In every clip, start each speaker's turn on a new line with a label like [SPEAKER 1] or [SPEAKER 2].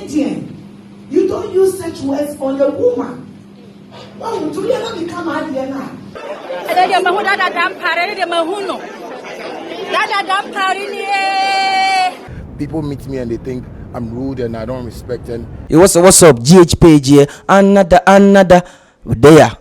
[SPEAKER 1] comedian, you don't use such words on a woman. Oh, do you ever become a Diana?
[SPEAKER 2] People meet me and they think I'm rude and I don't respect them.
[SPEAKER 3] Hey, what's up? GhPage here. Another there.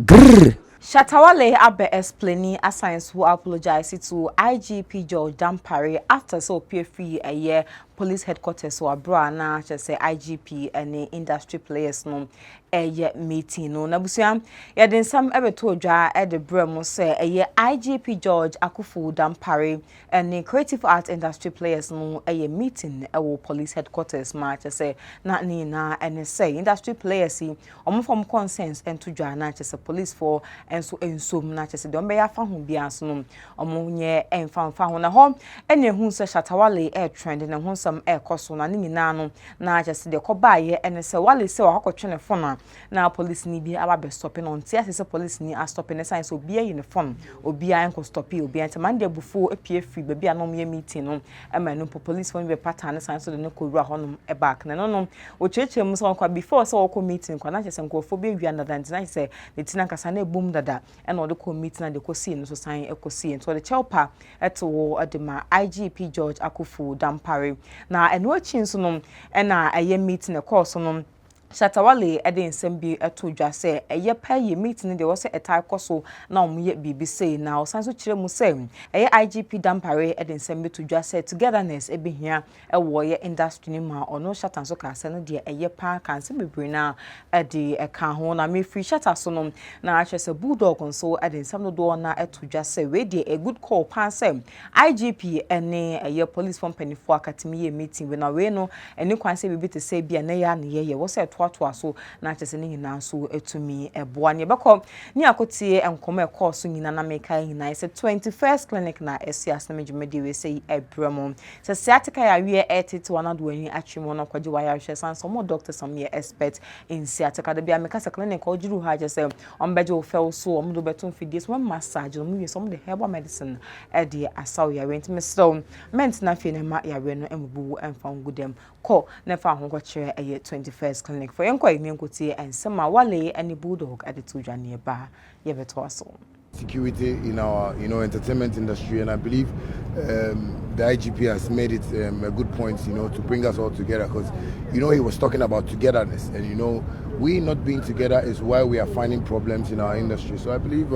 [SPEAKER 3] Grrr.
[SPEAKER 4] Shatta Wale abe explaining assigns who apologize to IGP George Dampare after so appear free a year police headquarters so abroad na just say IGP and industry players no a meeting no nabusia ya den sam ebe to dwa e de bremo say a IGP George Akufu Dampare and creative art industry players no a meeting e police headquarters ma just say na ni na and say industry players omo from consensus and to dwa na just say police for and so na just say don be ya fa ho bia so no omo nye enfa ho na ho ene hu say Shatta Wale e trend na ho sam e koso na ni na no na just say de ko baaye ene say Wale say wa hakotwe phone na police ni bi aba be stopping on tia say police ni a stopping sign so obi ayi ne phone obi an ko stop e obi an man de bufo apie free baby anom ye meeting no e ma no police phone be pattern sign so de ne ko wura honom e back na no o cheche mu so kwa before so ko meeting kwa na che say nkofo be wi another na say ne tina kasa na ebum dada e na o de ko meeting na de ko see no so sign e ko see so de chelpa eto de ma IGP George Akufu Dampare na eno achi so no e na aye meeting e course no Shatta Wale ede nsem bi eto dwa se eye pa ye meeting de wo se etai koso na omuye bibi say na osan so kire mu say eye IGP Dampare ede nsem bi to dwa se togetherness ebehia ewo ye industry ni ma ono Shatta so ka se no de eye pa kan se bebre na ede eka ho na me free Shatta so no na ache se bulldog so ede nsem no do na eto dwa se we de a good call pa se IGP ene eye police company for akatimi ye meeting we na we no ene kwan se bibi te say bia na ya ne ye wo se to so na chese ni nyina so etumi eboa ne beko ni akotie enkomo ekọ so nyina na meka nyina se 21st clinic na esias na medjumedi we say ebremo se sciatica ya we etiti wana do ani atwimo no kwaje wa ya hwe san some doctors some ye expert in sciatica de bia meka se clinic ojiru ha je se ombeje o fel so omdo beton fidis one massage no we some the herbal medicine e de asaw ya went me so ment na fe ne ma ya we no embu emfa ngudem ko na fa ho ko kire eye 21st clinic for yenko ine nkotie ensema Wale any bulldog at the tudwa nearby yebeto aso
[SPEAKER 2] Security in our entertainment industry, and I believe the IGP has made it a good point to bring us all together, because he was talking about togetherness, and we not being together is why we are finding problems in our industry. So I believe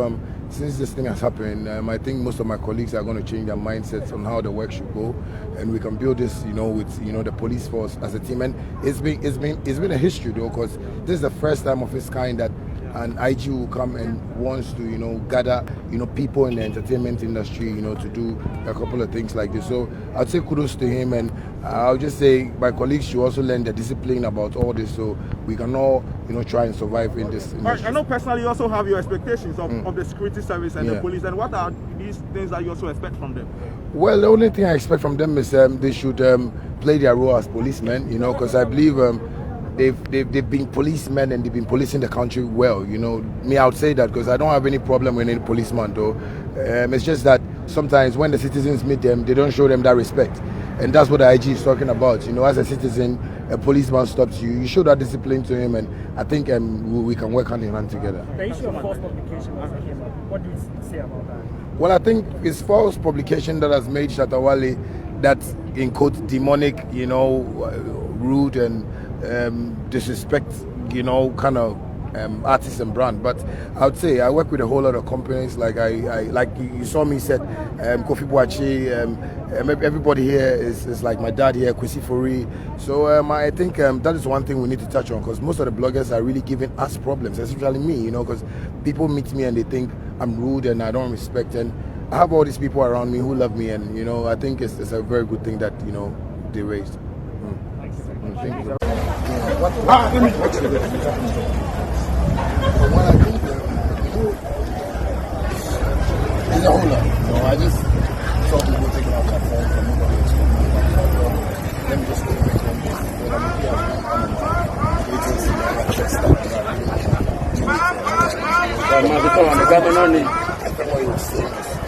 [SPEAKER 2] since this thing has happened, I think most of my colleagues are going to change their mindsets on how the work should go, and we can build this with the police force as a team. And it's been a history though, because this is the first time of its kind that an IG will come and wants to gather people in the entertainment industry to do a couple of things like this. So I'd say kudos to him, and I'll just say my colleagues should also learn the discipline about all this, so we can all try and survive in this industry.
[SPEAKER 5] I know personally you also have your expectations of the security service and the police, and what are these things that you also expect from them?
[SPEAKER 2] Well, the only thing I expect from them is they should play their role as policemen, because I believe they've been policemen and they've been policing the country well. Me, I would say that because I don't have any problem with any policeman though. It's just that sometimes when the citizens meet them, they don't show them that respect, and that's what the IG is talking about. As a citizen, a policeman stops you, you show that discipline to him, and I think we can work hand in hand together.
[SPEAKER 6] The issue of false publication came up. What do you say about that?
[SPEAKER 2] Well, I think it's false publication that has made Shatta Wale that, in quote, demonic, rude and disrespect, kind of artist and brand. But I would say I work with a whole lot of companies. Like like you saw me said, Kofi Boakye, everybody here is like my dad here, Kwesi Fori. So I think that is one thing we need to touch on, because most of the bloggers are really giving us problems, especially me, because people meet me and they think I'm rude and I don't respect, and I have all these people around me who love me, and I think it's a very good thing that they raised. Thank you.
[SPEAKER 7] Let me watch it. When I do that, it's a whole lot. I just saw people taking out my phone from nobody else. Let me just go back to when I'm here.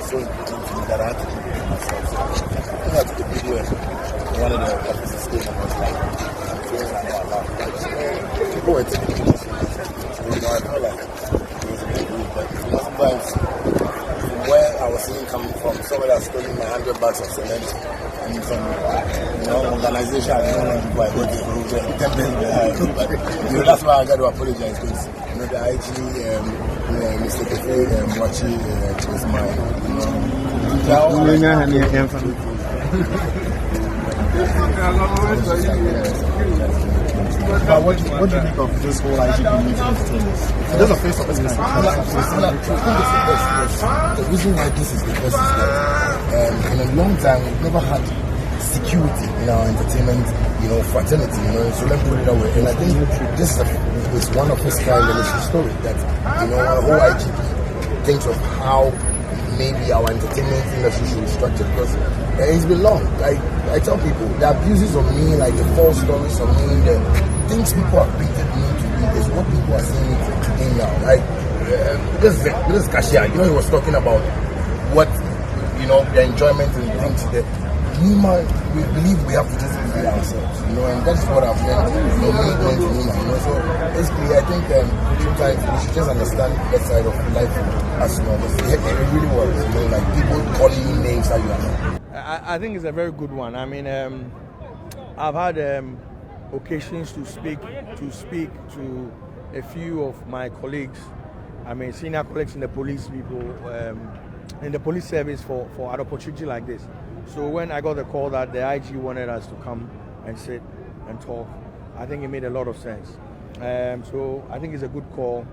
[SPEAKER 7] So that I had to do myself. I had to do video. One of the officers came and was like, things are not allowed. Like, people were taking it easy. So I felt like it was a big move, but sometimes from where I was seeing coming from, somebody that's stealing my 100 bags of cement and some organization I don't know people I go to group and 10 days behind. But that's why I got to apologize because the IG Mr. Kefe Wachi is my
[SPEAKER 8] But what do you think of this whole IGP meeting thing? So there's a face of this.
[SPEAKER 2] The reason why this is the best is that in a long time we've never had security in our entertainment, fraternity, so let's put it that way. And I think this is one of his kind in his story that, the whole IGP thinks of how maybe our entertainment industry should be structured because it's been long. I tell people the abuses of me, like the false stories of me, the things people have painted me to be is what people are seeing me today now. Like this is Kashia, he was talking about what the enjoyment and things that we believe we have to just be ourselves, and that's what I've learned, going to Nima, so basically I think sometimes we should just understand that side of life as well. It really works, like people calling you names that you are not.
[SPEAKER 9] I think it's a very good one. I mean, I've had occasions to speak to a few of my colleagues, senior colleagues in the police people, in the police service for an opportunity like this. So when I got the call that the IG wanted us to come and sit and talk, I think it made a lot of sense. So I think it's a good call.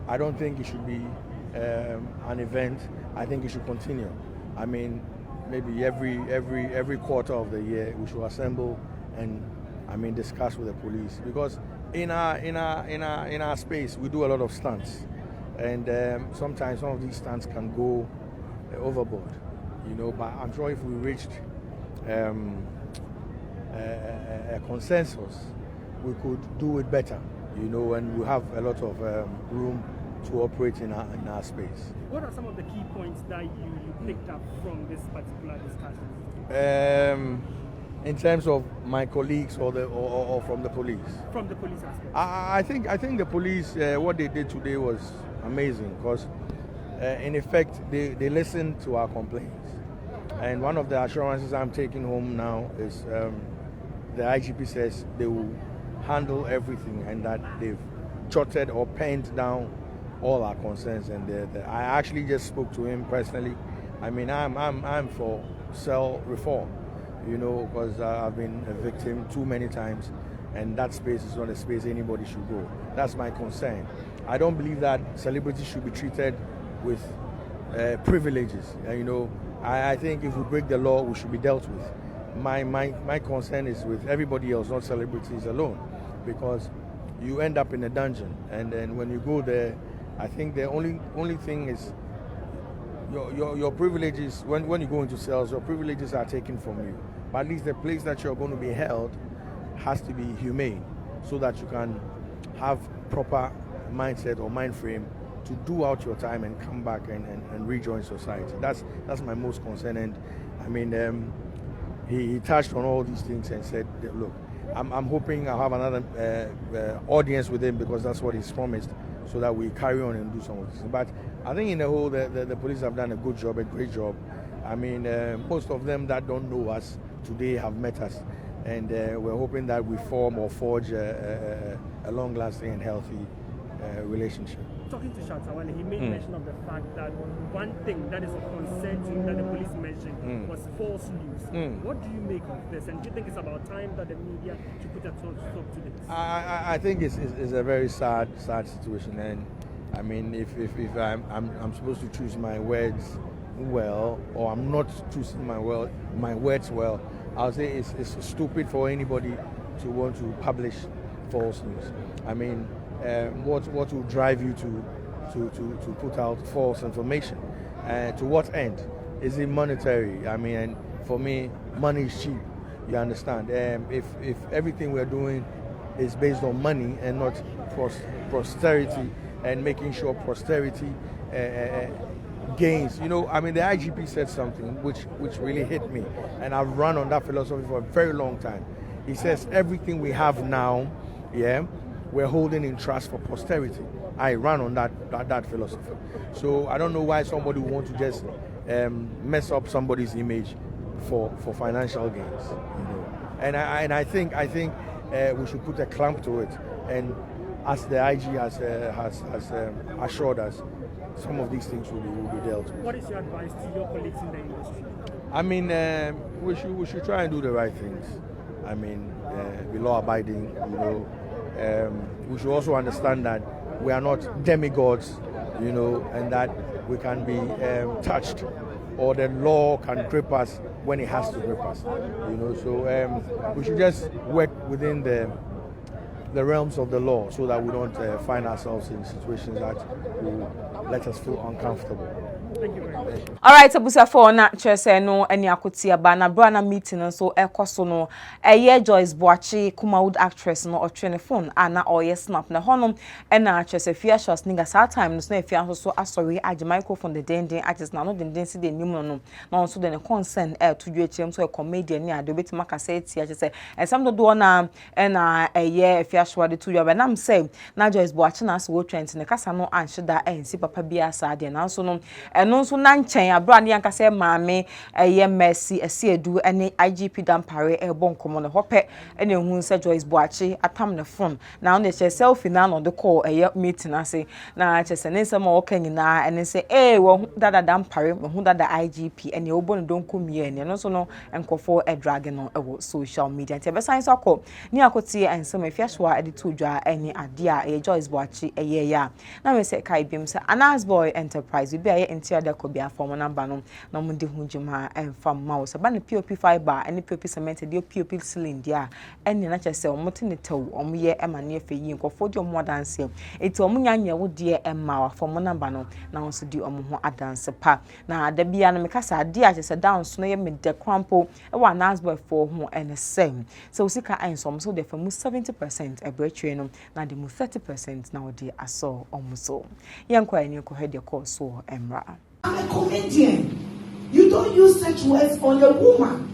[SPEAKER 9] I don't think it should be an event. I think it should continue. I mean, maybe every quarter of the year we should assemble and discuss with the police, because in our space we do a lot of stunts, and sometimes some of these stunts can go overboard. But I'm sure if we reached a consensus, we could do it better, and we have a lot of room to operate in our space.
[SPEAKER 6] What are some of the key points that you picked up from this particular discussion?
[SPEAKER 9] In terms of my colleagues or from the police? From the
[SPEAKER 6] police aspect.
[SPEAKER 9] I think the police, what they did today was amazing, because in effect they listened to our complaints. And one of the assurances I'm taking home now is the IGP says they will handle everything and that they've jotted or penned down all our concerns. And I actually just spoke to him personally. I'm for cell reform, because I've been a victim too many times, and that space is not a space anybody should go. That's my concern. I don't believe that celebrities should be treated with privileges. I think if we break the law, we should be dealt with. My concern is with everybody else, not celebrities alone, because you end up in a dungeon, and then when you go there, I think the only thing is your privileges. When you go into cells, your privileges are taken from you. But at least the place that you're going to be held has to be humane, so that you can have proper mindset or mind frame to do out your time and come back and rejoin society. That's my most concern. And he touched on all these things and said, look, I'm hoping I'll have another audience with him, because that's what he's promised, so that we carry on and do some of this. But I think in the whole, the police have done a good job, a great job. Most of them that don't know us today have met us, and we're hoping that we form or forge a long-lasting and healthy relationship.
[SPEAKER 6] Talking to Shatta Wale, he made mention of the fact that one thing that is of concern to him that the police mentioned was false news. What do you make of this? And do you think it's about time that the media should put a stop to this?
[SPEAKER 9] I think it's a very sad situation, and if I'm supposed to choose my words well, or I'm not choosing my words well, I'll say it's stupid for anybody to want to publish false news. What will drive you to put out false information? To what end? Is it monetary? And for me, money is cheap. You understand? If everything we're doing is based on money and not posterity, and making sure posterity gains. The IGP said something which really hit me, and I've run on that philosophy for a very long time. He says everything we have now, we're holding in trust for posterity. I run on that philosophy. So I don't know why somebody would want to just mess up somebody's image for financial gains. And I think we should put a clamp to it. And as the IG has assured us, some of these things will be dealt with.
[SPEAKER 6] What is your advice to your colleagues in the industry?
[SPEAKER 9] I mean, we should try and do the right things. I mean, be law abiding. We should also understand that we are not demigods, and that we can be touched, or the law can grip us when it has to grip us. So we should just work within the realms of the law so that we don't find ourselves in situations that will let us feel uncomfortable.
[SPEAKER 6] Thank you very much.
[SPEAKER 4] All right, abusa for na chese no eni akoti aba na bra na meeting so ekoso no Joyce Boakye Kumawood actress no otwe phone ana oye snap na honom ena chese Afia Schwar ninga sa time no Afia so asori age microphone the den artist na no den si the nim no na so the concern to you chem so a comedian ni ade betima ka say tia chese some do na ena Afia Schwar de to you na say na Joyce Boakye na so trend ne kasa no anhida ensi papa bia sa de na so no eno so na nchen abra ne yanka say maame Mercy Esiedu ene IGP Dampare bon komo ne hope ene hu say Joyce Boakye atam ne phone na on the selfie na no de call meeting ase na chese ne nsema wo kan nyina ene say wo dada Dampare hu dada IGP ene obo ne don komie ene no so no enkofo drag no wo social media ntia be science akọ ni akoti ensema Afia Schwar ede to dwa ene ade a Joyce Boakye ya na me say kai bim say Anas Boy Enterprise bi aye entia da ko bia form number no na mo de hu juma enfam ma wo se ba ne POP fiber ene POP cement de POP cylinder ene na chese o mote ne taw o mo ye ema ne afi yi nkofo de o mo adanse eti o mo nyanya wo de emma wa form number no na wo so di o mo ho adanse pa na da bia no me kasa ade a chese dance no ye me de crampo e wa Anas Boy for ho ene same so sika ensom so de famu 70% ebretwe no na de mu 30% na wo de aso omuso yenkwa ene ko hede ko so emra.
[SPEAKER 1] I'm a comedian. You don't use such words on a woman.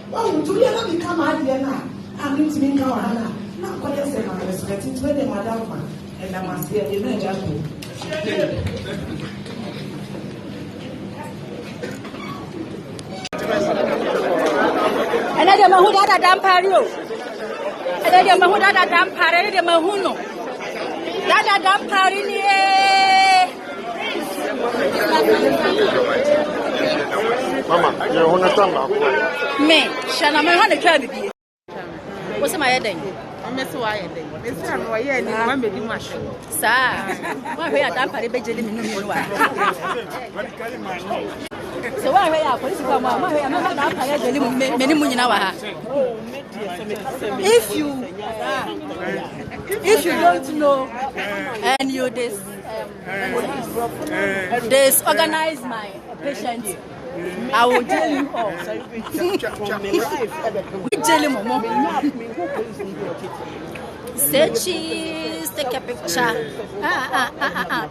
[SPEAKER 1] Well, do you ever become a now? I'm going to make our Hannah. Now, what else am I respecting to the madam? And I must be a manager.
[SPEAKER 10] And I don't know that Dampare. And I don't know that Dampare, the Mahuno. That Dampare.
[SPEAKER 5] Mama, you want to talk
[SPEAKER 10] me, Shana, my honey, Kirby. What's my heading?
[SPEAKER 11] I'm Miss Wyatt. Miss Wyatt, I'm a much.
[SPEAKER 10] Sir, why are Dampare Bejel in the so why are you police come on? I'm not many muninawa. If you don't know and you disorganize my patients, I will tell you all. Say cheese, take a picture.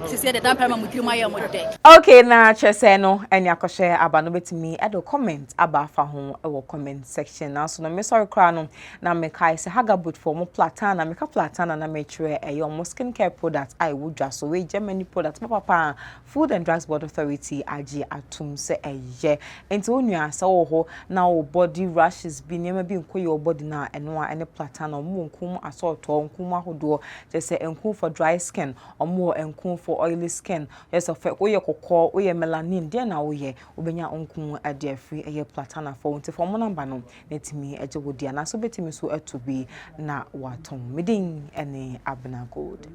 [SPEAKER 10] She said that I'm my day.
[SPEAKER 4] Okay, na chese no eni akoshe aba no betimi edo comment aba fa ho e wo comment section na so no me sorry kra no na me kai se haga boot for mo platana me ka platana na me chere e yo mo skincare product I would just so we Germany product papa Food and Drugs Board Authority agi atum se eye enti onua se wo ho na wo body rashes bi ne ma bi nko your body na eno a ene platana mo nkum asort nkum ahodo just nkum for dry skin or more nkum for oily skin yes of we kokko we melanin de na we obenya nkum ade free eye platana for nti for mo number no netimi eje wodi ana so betimi so to be na waton midin ene abna gold.